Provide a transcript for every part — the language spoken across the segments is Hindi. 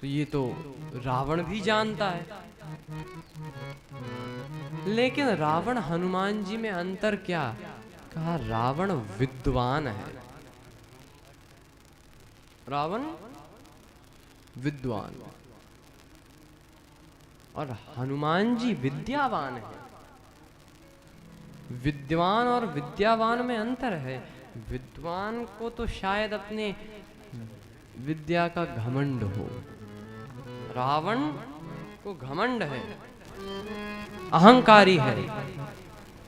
तो ये तो रावण भी जानता है, लेकिन रावण हनुमान जी में अंतर क्या? कहा रावण विद्वान है, रावण विद्वान और हनुमान जी विद्यावान है। विद्वान और विद्यावान में अंतर है। विद्वान को तो शायद अपने विद्या का घमंड हो, रावण को घमंड है, अहंकारी है,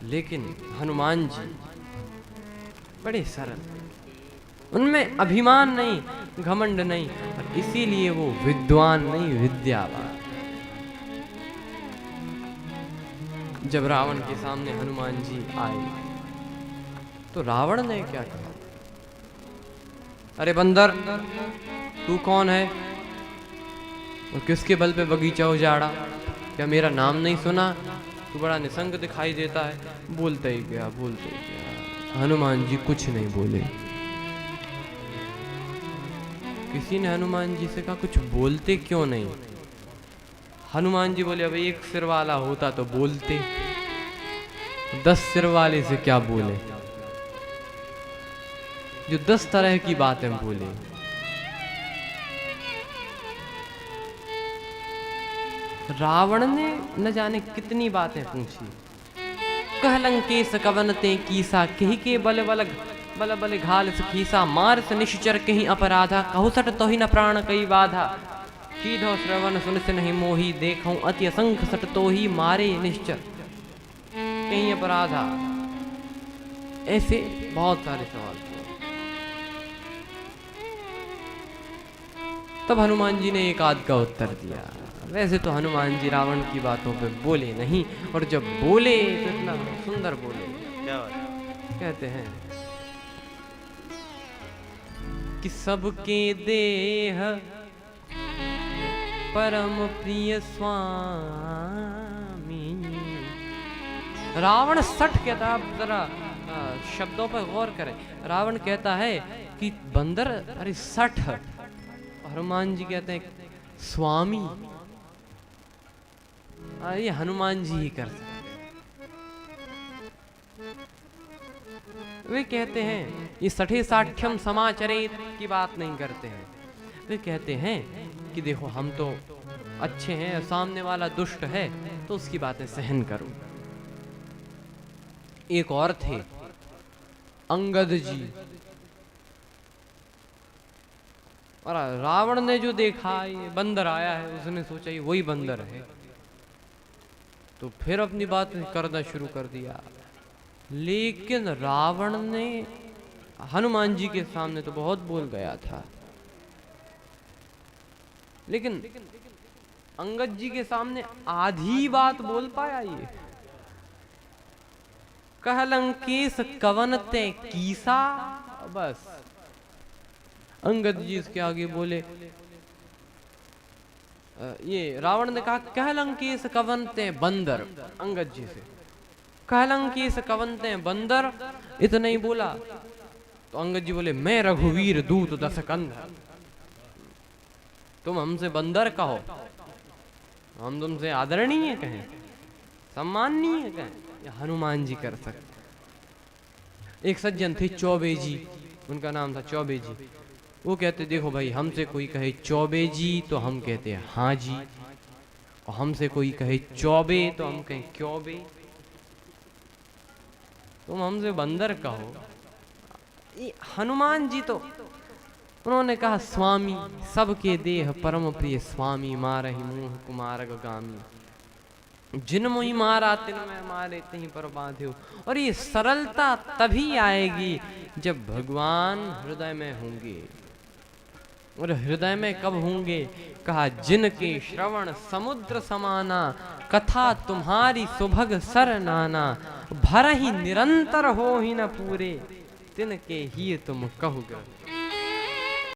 लेकिन हनुमान जी बड़े सरल, उनमें अभिमान नहीं, घमंड नहीं, और इसीलिए वो विद्वान नहीं विद्यावान। जब रावण के सामने हनुमान जी आए तो रावण ने क्या कहा? अरे बंदर, तू कौन है और किसके बल पे बगीचा उजाड़ा? क्या मेरा नाम नहीं सुना? तू बड़ा निसंग दिखाई देता है। बोलते ही गया, बोलते ही गया। हनुमान जी कुछ नहीं बोले। किसी ने हनुमान जी से कहा कुछ बोलते क्यों नहीं? हनुमान जी बोले अब एक सिर वाला होता तो बोलते, 10 सिर वाले से क्या बोले, जो 10 तरह की बातें बोले। रावण ने न जाने कितनी बातें पूछी। कहलंकेश कवनते कीसा, कही के बल बल बल बल घाल सखीसा, मार स निश्चर कहीं अपराधा, कहु सट तो ही न प्राण कई बाधा, कीधो श्रवण सुन से नहीं मोही, देखूं अति असंख सट तो ही मारे निश्चर कहीं अपराधा। ऐसे बहुत सारे सवाल थे। तब हनुमान जी ने एक आध का उत्तर दिया। वैसे तो हनुमान जी रावण की बातों पे बोले नहीं, और जब बोले तो इतना सुंदर बोले। क्या बात? कहते हैं कि सबके देह परम प्रिय स्वामी। रावण सठ कहता, आप जरा शब्दों पर गौर करें। रावण कहता है कि बंदर, अरे सठ। हनुमान जी कहते हैं स्वामी। ये हनुमान जी ही कर सकते। वे कहते हैं ये सठे साठ्यम समाचरित की बात नहीं करते हैं। वे कहते हैं कि देखो हम तो अच्छे हैं, सामने वाला दुष्ट है तो उसकी बातें सहन करो। एक और थे अंगद जी, और रावण ने जो देखा ये बंदर आया है, उसने सोचा ये वही बंदर है, तो फिर अपनी बात करना शुरू कर दिया। लेकिन रावण ने हनुमान जी के सामने तो बहुत बोल गया था, लेकिन अंगद जी के सामने आधी बात बोल पाया। ये कहलंकेश कवनते कीसा, बस अंगद जी इसके आगे बोले। ये रावण ने कहा कहलंकेश कवनते बंदर, अंगद जी से कहलंकेश कवनते बंदर, इतना ही बोला तो अंगद जी बोले मैं रघुवीर दूत दस कंधर, तुम हमसे बंदर कहो, हम तुमसे आदरणीय कहें, सम्माननीय कहें, ये हनुमान जी कर सकते। एक सज्जन थे चौबे जी, उनका नाम था चौबे जी। वो कहते देखो भाई, हमसे कोई कहे चौबे जी तो हम कहते हैं हाँ जी, और हमसे कोई कहे चौबे तो हम कहें क्यों बे, तुम हमसे बंदर कहो। ये हनुमान जी तो उन्होंने कहा स्वामी, सबके देह परम प्रिय स्वामी, मारहि मोह कुमारग गामी, जिन मोहि मारा तिन में मारे तहीं पर बांधे। और ये सरलता तभी आएगी जब भगवान हृदय में होंगे। और हृदय में कब होंगे? कहा जिनके श्रवण समुद्र समाना, कथा तुम्हारी सुभग सर नाना, भर ही निरंतर हो ही न पूरे, तिनके ही तुम कहोगे।